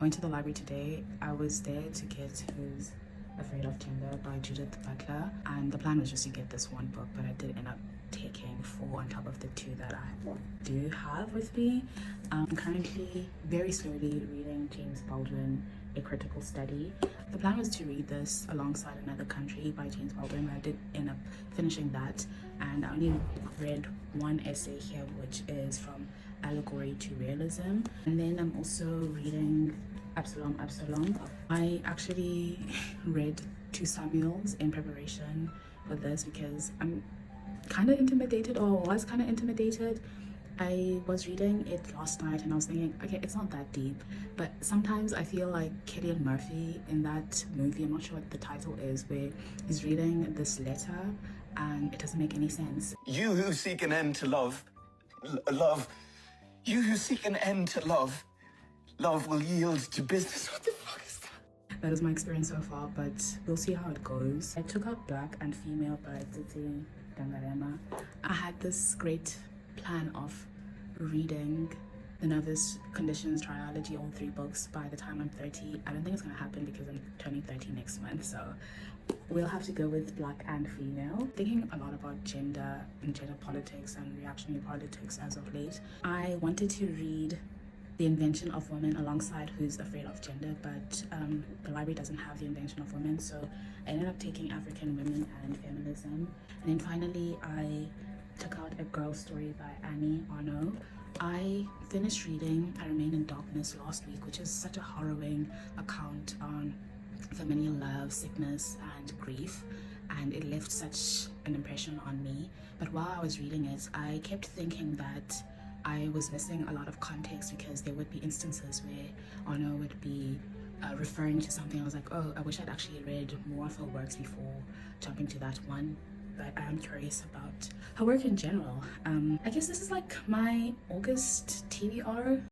I went to the library today. I was there to get Who's Afraid of Gender by Judith Butler, and the plan was just to get this one book, but I did end up taking 4 on top of the 2 that I do have with me. I'm currently very slowly reading James Baldwin, A Critical Study. The plan was to read this alongside Another Country by James Baldwin, but I did end up finishing that, and I only read one essay here, which is from Allegory to Realism. And then I'm also reading Absalom. I actually read 2 Samuels in preparation for this because I'm kind of intimidated, or was kind of intimidated. I was reading it last night and I was thinking, okay, it's not that deep, but sometimes I feel like Cillian Murphy in that movie, I'm not sure what the title is, where he's reading this letter and it doesn't make any sense. You who seek an end to love, you who seek an end to love will yield to business. What the fuck is that? That is my experience so far, but we'll see how it goes. I took out Black and Female by Tsitsi Dangarema. I had this great plan of reading The Nervous Conditions Trilogy, all 3 books, by the time I'm 30. I don't think it's gonna happen because I'm turning 30 next month, so we'll have to go with Black and Female. Thinking a lot about gender and gender politics and reactionary politics as of late. I wanted to read The Invention of Women alongside Who's Afraid of Gender, but the library doesn't have The Invention of Women, so I ended up taking African Women and Feminism. And then finally I took out A Girl Story by Annie Arno. I finished reading I Remain in Darkness last week, which is such a harrowing account on familial love, sickness and grief, and it left such an impression on me. But while I was reading it, I kept thinking that I was missing a lot of context, because there would be instances where Arno would be referring to something. I was like, oh, I wish I'd actually read more of her works before jumping to that one. But I'm curious about her work in general. I guess this is like my August TBR.